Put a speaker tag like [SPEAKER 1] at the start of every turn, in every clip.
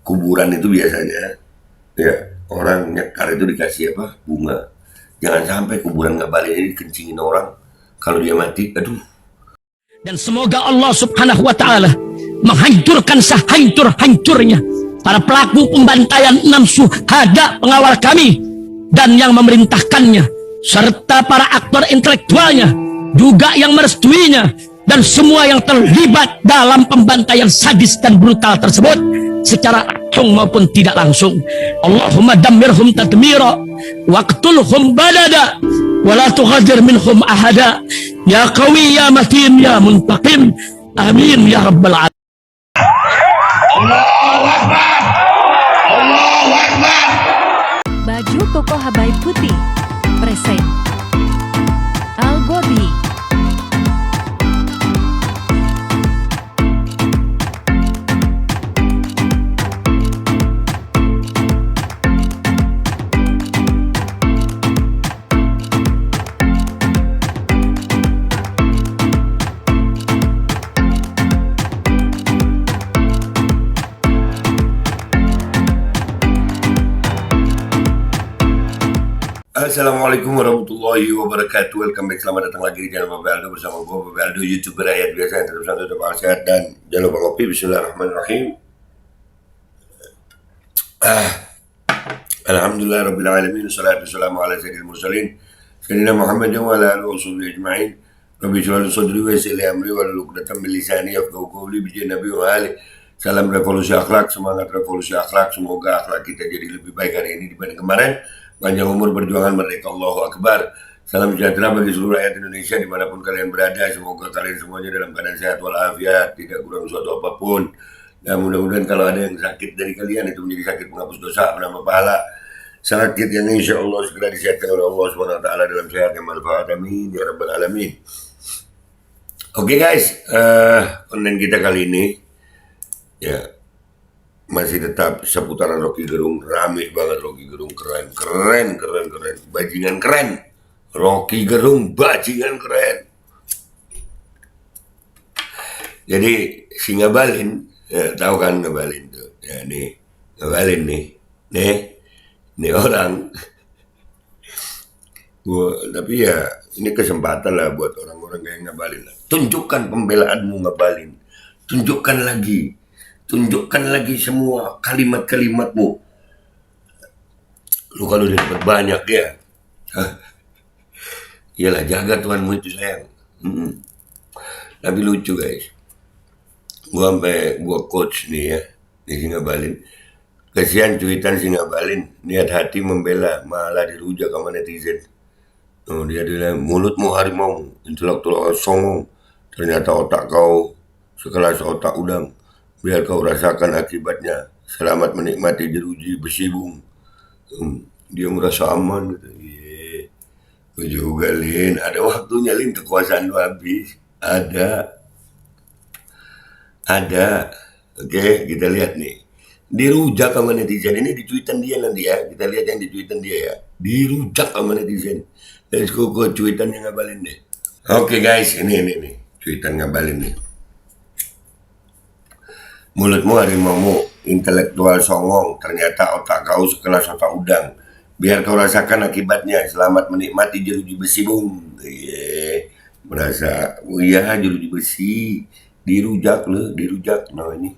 [SPEAKER 1] kuburan itu biasanya ya orang nyekar itu dikasih apa, bunga. Jangan sampai kuburan ngabalin ini kencingin orang kalau dia mati. Aduh.
[SPEAKER 2] Dan semoga Allah subhanahu wa ta'ala menghancurkan sehancur-hancurnya para pelaku pembantaian 6 syuhada pengawal kami dan yang memerintahkannya, serta para aktor intelektualnya juga yang merestuinya, dan semua yang terlibat dalam pembantaian sadis dan brutal tersebut secara langsung maupun tidak langsung. Allahumma dammirhum tadmira waqtulhum balada wala tughadir minhum ahada ya qawi ya matin ya muntaqim amin ya rabbal alamin.
[SPEAKER 1] Allahu Akbar, Allahu Akbar.
[SPEAKER 3] Baju koko Habaib Putih present Al Gobi.
[SPEAKER 1] Assalamualaikum warahmatullahi wabarakatuh. Welcome back, selamat datang lagi di channel Bapak Aldo bersama gue Bapak Aldo, YouTuber rakyat biasa yang terus santai tetap sehat dan jangan lupa ngopi. Bismillahirrahmanirrahim. Alhamdulillah rabbil alamin, wassalatu wassalamu ala sayyidil mursalin sayyidina Muhammad wa ala alihi washabihi ajma'in. Rabbi shrah li sadri wa yassir li amri wahlul 'uqdatam min lisani yafqahu qawli. Bi nabi wa ali. Salam revolusi akhlak, semangat revolusi akhlak. Semoga akhlak kita jadi lebih baik hari ini dibanding kemarin. Panjang umur, perjuangan, merdeka, Allahu Akbar. Salam sejahtera bagi seluruh rakyat Indonesia dimanapun kalian berada. Semoga kalian semuanya dalam keadaan sehat walafiat, tidak kurang suatu apapun. Dan mudah-mudahan kalau ada yang sakit dari kalian itu menjadi sakit penghapus dosa, penambah pahala. Sakit yang insya Allah segera disehatkan oleh Allah SWT dalam sehat yang manfaat. Amin ya rabbal alamin. Oke guys, konten kita kali ini ya masih tetap seputaran Rocky Gerung. Rame banget Rocky Gerung, keren, bajingan keren. Rocky Gerung bajingan keren. Jadi si Ngabalin, ya, tahu kan Ngabalin tuh, ya nih Ngabalin nih orang. Tapi ya ini kesempatan lah buat orang-orang kayak Ngabalin lah. Tunjukkan pembelaanmu Ngabalin, tunjukkan lagi semua kalimat-kalimatmu. Lu kalau udah dapat banyak ya, iyalah jaga Tuhanmu itu sayang. Tapi lucu guys, gua coach nih ya di Ngabalin. Kasihan cuitan si Ngabalin, niat hati membela malah dirujak sama netizen. Dia bilang mulutmu harimau, intelektual songong, ternyata otak kau sekelas otak udang. Biar kau rasakan akibatnya. Selamat menikmati jeruji besi bung. Dia merasa aman gitu. Gue juga Lin, ada waktunya Lin, kekuasaan lu habis. Ada. Oke, kita lihat nih. Dirujak sama netizen. Ini di tweetan dia nanti ya. Kita lihat yang di tweetan dia ya. Dirujak sama netizen. Let's go tweetan yang Ngabalin deh. Oke guys, ini tweetan Ngabalin nih. Mulutmu harimaumu, intelektual songong, ternyata otak kau sekelas otak udang. Biar kau rasakan akibatnya, selamat menikmati jeruji besi bung. Merasa, jeruji besi, dirujak. Nah ini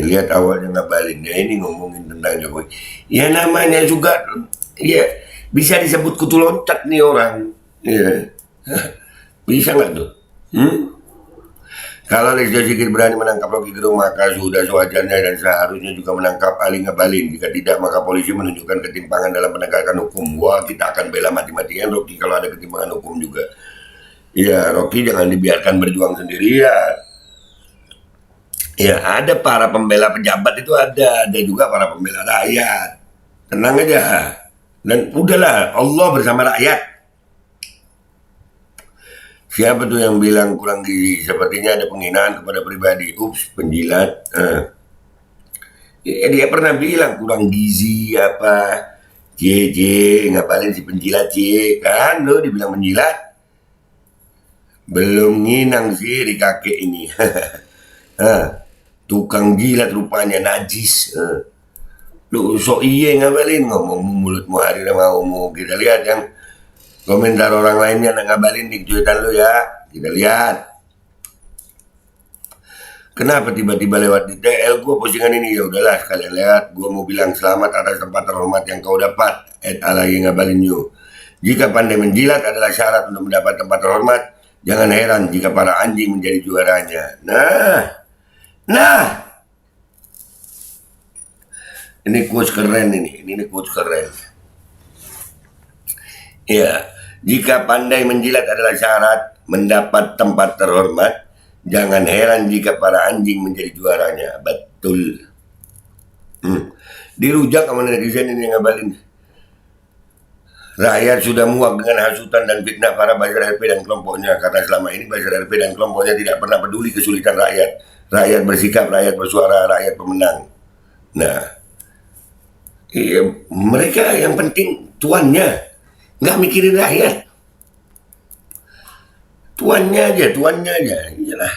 [SPEAKER 1] lihat awalnya Ngabalin. Ya ini ngomongin tentang Jokowi. Ya namanya juga, ya bisa disebut kutu loncat nih orang. Ya. Bisa nggak tuh? Kalau Listio Sigit berani menangkap Rocky Gerung, maka sudah sewajarnya dan seharusnya juga menangkap Ali Ngabalin. Jika tidak, maka polisi menunjukkan ketimpangan dalam penegakan hukum. Wah, kita akan bela mati-matian Rocky kalau ada ketimpangan hukum juga. Ya, Rocky jangan dibiarkan berjuang sendirian. Ya, ada para pembela pejabat itu ada juga para pembela rakyat. Tenang aja. Dan udahlah, Allah bersama rakyat. Siapa tuh yang bilang kurang gizi? Sepertinya ada penghinaan kepada pribadi. Ups, penjilat. Dia pernah bilang kurang gizi apa. Ngabalin si penjilat kan lo dibilang penjilat. Belum nginang sih di kakek ini. tukang jilat rupanya, najis. Lu sok iye ngabalin, ngomong mulutmu hari mau kita lihat yang komentar orang lainnya ngabalin di cuitan lu ya, kita lihat. Kenapa tiba-tiba lewat di TL gue postingan ini? Ya udahlah sekalian lihat. Gue mau bilang selamat atas tempat terhormat yang kau dapat. Alagi ngabalin you. Jika pandai menjilat adalah syarat untuk mendapat tempat terhormat, jangan heran jika para anjing menjadi juaranya. Nah, ini quotes keren ini quotes keren. Ya, jika pandai menjilat adalah syarat mendapat tempat terhormat, jangan heran jika para anjing menjadi juaranya. Betul. Dirujak sama netizen ini ngabalin. Rakyat sudah muak dengan hasutan dan fitnah para buzzer RP dan kelompoknya, karena selama ini buzzer RP dan kelompoknya tidak pernah peduli kesulitan rakyat. Rakyat bersikap, rakyat bersuara, rakyat pemenang. Nah, mereka yang penting tuannya, nggak mikirin rakyat. Tuannya aja. Iyalah.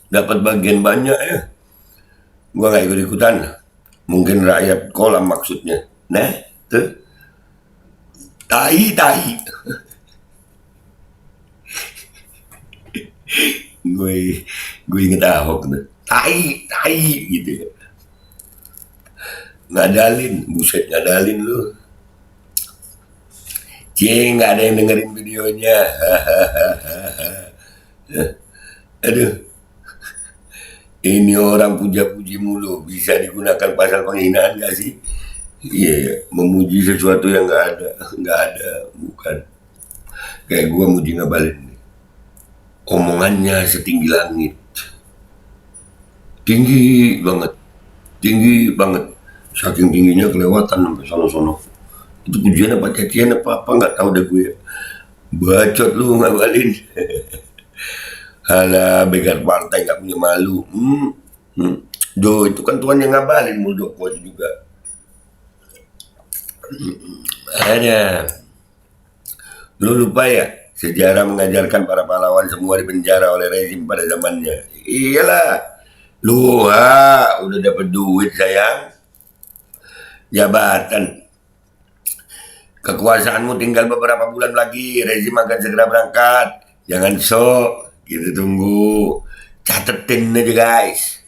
[SPEAKER 1] Dapat bagian banyak ya. Gua nggak ikut-ikutan. Mungkin rakyat kolam maksudnya. Nah, tuh. Tai. gue inget Ahok tuh. Tai gitu ya. Ngadalin lu. Nggak ada yang dengerin videonya. Aduh. Ini orang puja-puji mulu. Bisa digunakan pasal penghinaan gak sih? Iya, memuji sesuatu yang nggak ada, bukan. Kayak gue muji ngabalin. Omongannya setinggi langit. Tinggi banget. Saking tingginya kelewatan sampai sono-sono. Itu pujian apa cacian apa nggak tahu deh gue. Bacot lu ngabalin. Halah, begal partai nggak punya malu. Do itu kan Tuhan yang ngabalin Muldoko juga. Ada. Lu lupa ya, sejarah mengajarkan para pahlawan semua dipenjara oleh rezim pada zamannya. Iyalah. Lu udah dapet duit sayang. Jabatan. Kekuasaanmu tinggal beberapa bulan lagi, rezim akan segera berangkat. Jangan sok, kita tunggu. Catetin aja guys.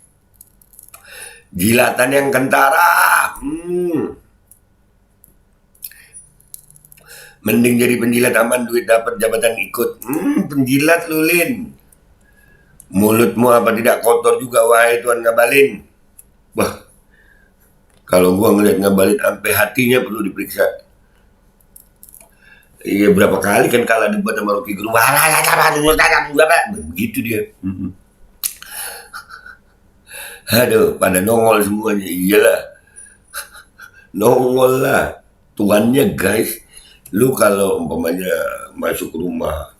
[SPEAKER 1] Jilatan yang kentara. Mending jadi penjilat aman, duit dapat, jabatan ikut. Penjilat lu, Lin. Mulutmu apa tidak kotor juga, wahai Tuan ngabalin. Wah, kalau gua ngeliat ngabalin sampai hatinya perlu diperiksa. Iya, berapa kali kan kalah debat sama Rocky Gerung. Begitu dia. Aduh, pada nongol semuanya. Iyalah. Nongol lah. Tuannya guys. Lu kalau umpamanya masuk rumah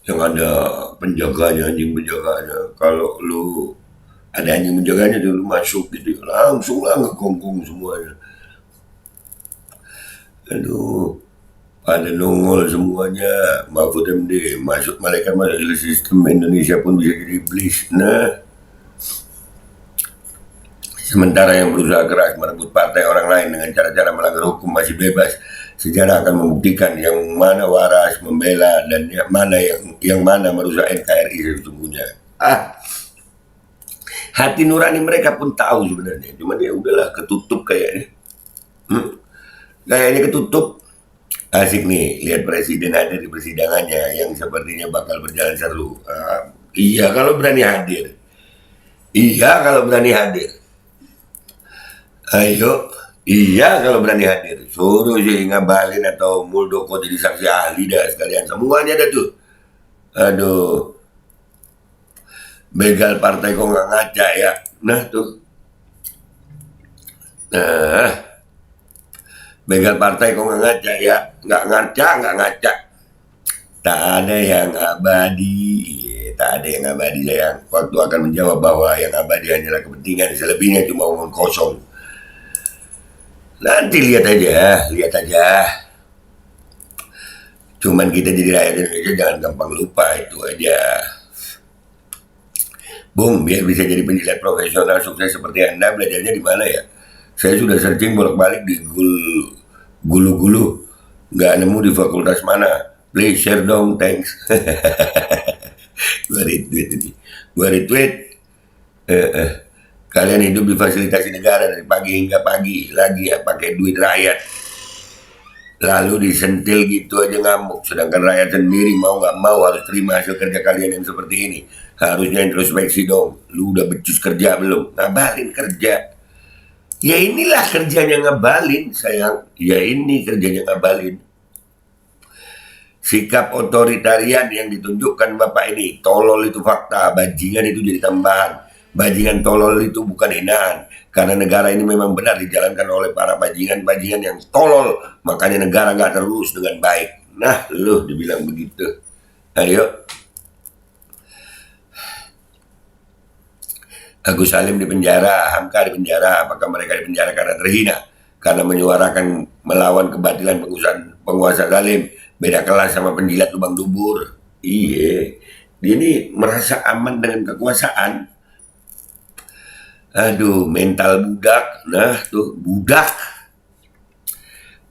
[SPEAKER 1] yang ada penjaganya, anjing penjaganya, kalau lu ada anjing penjaganya lu masuk gitu, langsung lah ngekongkong semuanya. Aduh, pada nongol semuanya. Mahfud MD masuk, malaikat masuk sistem Indonesia pun bisa jadi iblis. Nah, sementara yang berusaha keras merebut partai orang lain dengan cara-cara melanggar hukum masih bebas. Sejarah akan membuktikan yang mana waras membela dan yang mana merusak NKRI sesungguhnya. Hati nurani mereka pun tahu sebenarnya, cuma ya udahlah ketutup kayaknya. Kayaknya ketutup. Asik nih lihat presiden hadir di persidangannya yang sepertinya bakal berjalan seru. Iya kalau berani hadir. Ayo. Iya kalau berani hadir. Suruh sih ngabalin atau Muldoko jadi saksi ahli dah sekalian. Semuanya ada tuh. Aduh. Begal partai kok nggak ngaca ya. Nah tuh. Nah. Begal partai kok nggak ngaca ya. Nggak ngaca. Tak ada yang abadi. Sayang. Waktu akan menjawab bahwa yang abadi hanyalah kepentingan. Selebihnya cuma omong kosong. Nanti lihat aja. Cuman kita jadi rakyat Indonesia jangan gampang lupa itu aja. Bung, biar bisa jadi penjilat profesional sukses seperti Anda, belajarnya di mana ya? Saya sudah searching bolak-balik di gulu-gulu, nggak nemu di fakultas mana. Please share dong, thanks. Gua retweet ini. Gua retweet. Kalian hidup difasilitasi negara dari pagi hingga pagi, lagi ya pakai duit rakyat. Lalu disentil gitu aja ngamuk. Sedangkan rakyat sendiri mau nggak mau harus terima hasil kerja kalian yang seperti ini. Harusnya introspeksi dong. Lu udah becus kerja belum? Ngabalin kerja. Ya inilah kerjanya ngabalin, sayang. Ya ini kerjanya ngabalin. Sikap otoritarian yang ditunjukkan Bapak ini, tolol itu fakta, bajingan itu jadi tambahan. Bajingan tolol itu bukan hinaan, karena negara ini memang benar dijalankan oleh para bajingan-bajingan yang tolol, makanya negara nggak terurus dengan baik. Nah, lu dibilang begitu. Ayo. Agus Salim di penjara, Hamka di penjara. Apakah mereka di penjara karena terhina? Karena menyuarakan melawan kebatilan penguasa zalim. Beda kelas sama penjilat lubang dubur. Iya, dia ini merasa aman dengan kekuasaan. Aduh, mental budak. Nah, tuh budak.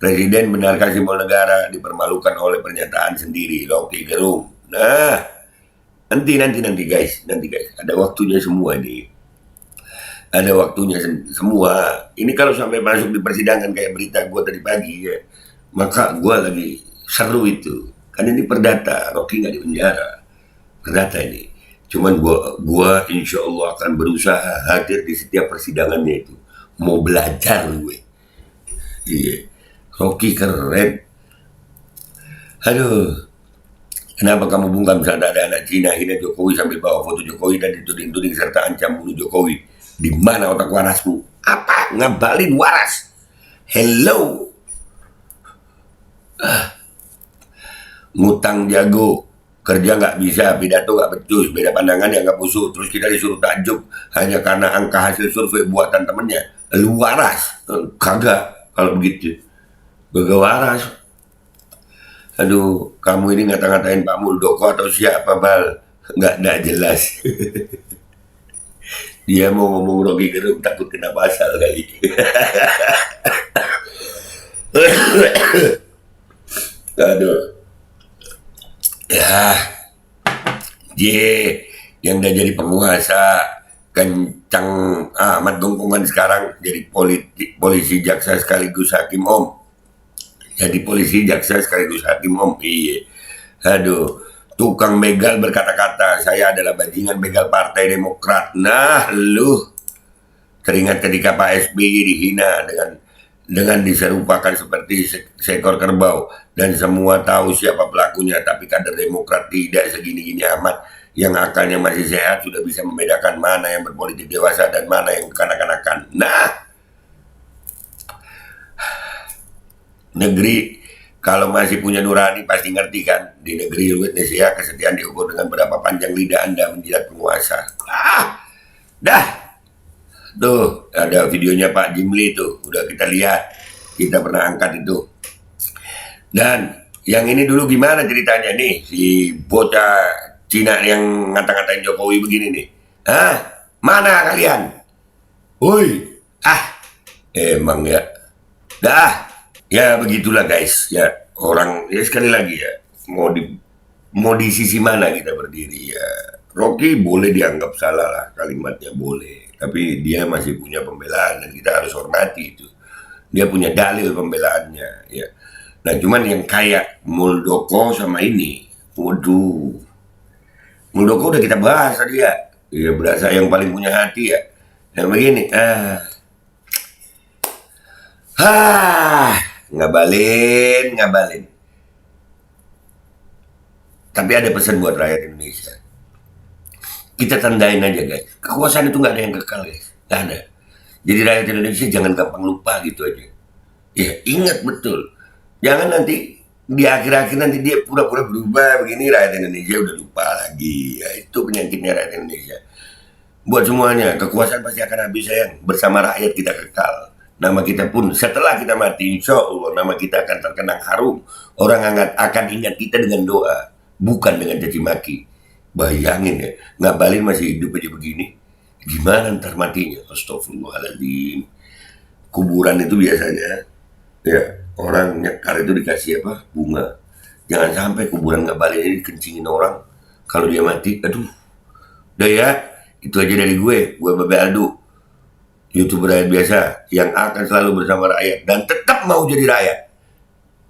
[SPEAKER 1] Presiden benarkah simbol negara dipermalukan oleh pernyataan sendiri, Rocky Gerung. Nah, nanti guys, ada waktunya semua nih. Ada waktunya semua. Ini kalau sampai masuk di persidangan kayak berita gue tadi pagi ya, maka gue lagi seru itu. Kan ini perdata, Rocky nggak di penjara. Perdata ini. Cuman gua insya Allah akan berusaha hadir di setiap persidangannya itu. Mau belajar gue. Iya. Rocky keren. Aduh. Kenapa kamu bungkam saat ada anak Cina hina Jokowi sambil bawa foto Jokowi dan dituding-tuding serta ancam bunuh Jokowi? Di mana otak warasmu? Apa? Ngabalin waras? Hello. Ngutang jago. Kerja nggak bisa, pidato nggak becus, beda pandangan yang nggak busuk. Terus kita disuruh takjub hanya karena angka hasil survei buatan temennya. Lu waras? Kagak kalau begitu. Kagak waras. Aduh, kamu ini ngata-ngatain Pak Muldoko atau siapa, Bal? Nggak jelas. Dia mau ngomong Rocky Gerung takut kena pasal kali. Aduh. Ya, yang udah jadi penguasa kencang amat gongkongan sekarang jadi polisi jaksa sekaligus hakim om. Jadi polisi jaksa sekaligus hakim om. Iya. Aduh, tukang begal berkata-kata saya adalah bajingan begal Partai Demokrat. Nah, lu teringat ketika Pak SBY dihina dengan diserupakan seperti seekor kerbau dan semua tahu siapa pelakunya, tapi kader Demokrat tidak segini-gini amat, yang akalnya masih sehat sudah bisa membedakan mana yang berpolitik dewasa dan mana yang kanak-kanakan. Nah, negeri kalau masih punya nurani pasti ngerti kan, di negeri Indonesia kesetiaan diukur dengan berapa panjang lidah Anda menjilat penguasa. Dah. Tuh, ada videonya Pak Jimli tuh, udah kita lihat, kita pernah angkat itu. Dan yang ini dulu gimana ceritanya nih, si bocah Cina yang ngata-ngatain Jokowi begini nih. Mana kalian? Woi, emang ya. Dah, ya begitulah guys, ya orang, ya sekali lagi ya, mau di sisi mana kita berdiri ya. Rocky boleh dianggap salah lah, kalimatnya boleh. Tapi dia masih punya pembelaan dan kita harus hormati itu. Dia punya dalil pembelaannya, ya. Nah, cuman yang kayak Muldoko sama ini, waduh, Muldoko udah kita bahas tadi ya. Ya berasa yang paling punya hati ya. Yang begini, ngabalin. Tapi ada pesan buat rakyat Indonesia. Kita tandain aja guys, kekuasaan itu nggak ada yang kekal guys, nggak ada. Jadi rakyat Indonesia jangan gampang lupa gitu aja. Ya ingat betul, jangan nanti di akhir-akhir nanti dia pura-pura berubah begini, rakyat Indonesia udah lupa lagi. Ya itu penyakitnya rakyat Indonesia. Buat semuanya, kekuasaan pasti akan habis sayang. Bersama rakyat kita kekal. Nama kita pun setelah kita mati, insya Allah nama kita akan terkenang harum. Orang akan ingat kita dengan doa, bukan dengan caci maki. Bayangin ya, ngabalin masih hidup aja begini. Gimana ntar matinya? Astagfirullahaladzim. Kuburan itu biasanya, ya orang nyekar itu dikasih apa? Bunga. Jangan sampai kuburan ngabalin ini dikencingin orang. Kalau dia mati, aduh. Udah ya, itu aja dari gue Babe Aldo. YouTuber rakyat biasa yang akan selalu bersama rakyat dan tetap mau jadi rakyat.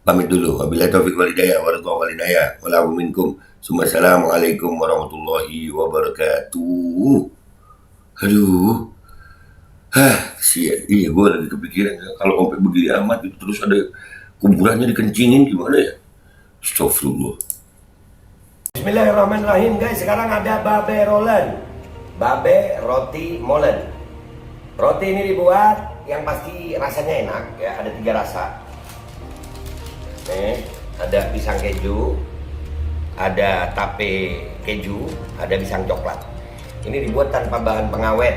[SPEAKER 1] Pamit dulu. Wabillahi taufiq wal hidayah. Wassalamualaikum minkum. Assalamualaikum warahmatullahi wabarakatuh. Aduh. Iya gue lagi kepikiran kalau sampai begini amat itu terus ada kuburannya dikencingin gimana ya? Astagfirullah. Bismillahirrahmanirrahim guys, sekarang ada Babe Rolen. Babe roti molen. Roti ini dibuat yang pasti rasanya enak ya, ada 3 rasa. Nih, ada pisang keju, ada tape keju, ada pisang coklat. Ini dibuat tanpa bahan pengawet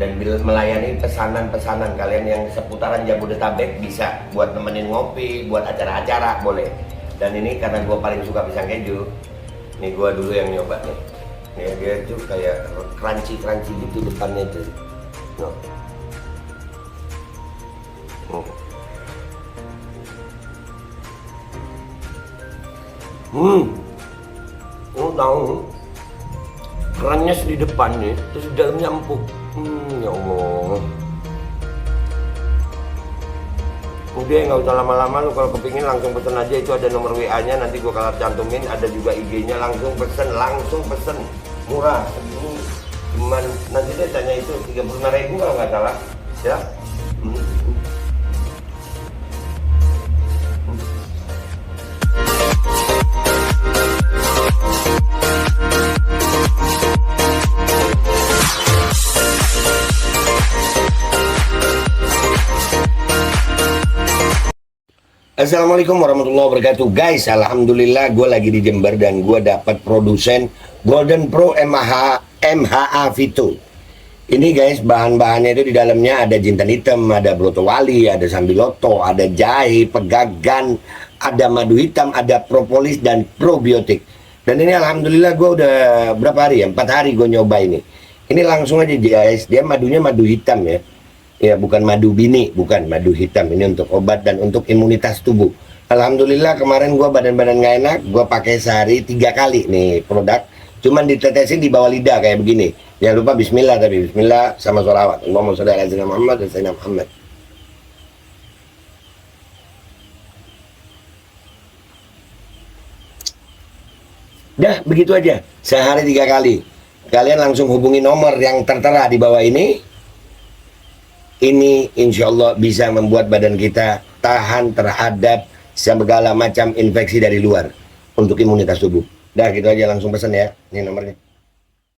[SPEAKER 1] dan melayani pesanan-pesanan kalian yang seputaran Jabodetabek, bisa buat nemenin ngopi, buat acara-acara boleh. Dan ini karena gue paling suka pisang keju, nih gue dulu yang nyoba nih. Nih dia tuh kayak crunchy gitu depannya tuh. No. Tahu kerannya di depan nih, terus di dalamnya empuk. Ya Allah. Udah nggak usah lama-lama, lu kalau kepingin langsung pesen aja, itu ada nomor WA-nya, nanti gua kalau cantumin, ada juga IG-nya, langsung pesen, murah. Ini cuman nanti dia tanya itu 35.000 kalau nggak salah, ya. Assalamualaikum warahmatullahi wabarakatuh guys. Alhamdulillah gue lagi di Jember dan gue dapat produsen Golden Pro MHA Vito. Ini guys, bahan-bahannya itu di dalamnya ada jintan hitam, ada broto wali, ada sambiloto, ada jahe, pegagan, ada madu hitam, ada propolis dan probiotik. Dan ini alhamdulillah gue udah berapa hari ya, 4 hari gue nyoba ini. Ini langsung aja guys, dia madunya madu hitam ya. Ya bukan madu bini, bukan madu hitam. Ini untuk obat dan untuk imunitas tubuh. Alhamdulillah kemarin gua badan-badan gak enak, gua pakai sehari 3 kali nih produk. Cuman ditetesin di bawah lidah kayak begini. Jangan lupa bismillah, tapi bismillah sama sholawat. Allahumma sholli ala sayyidina Muhammad dan sayyidina Muhammad. Dah begitu aja, sehari 3 kali. Kalian langsung hubungi nomor yang tertera di bawah ini. Ini insya Allah bisa membuat badan kita tahan terhadap segala macam infeksi dari luar untuk imunitas tubuh. Dah gitu aja, langsung pesan ya, ini nomornya.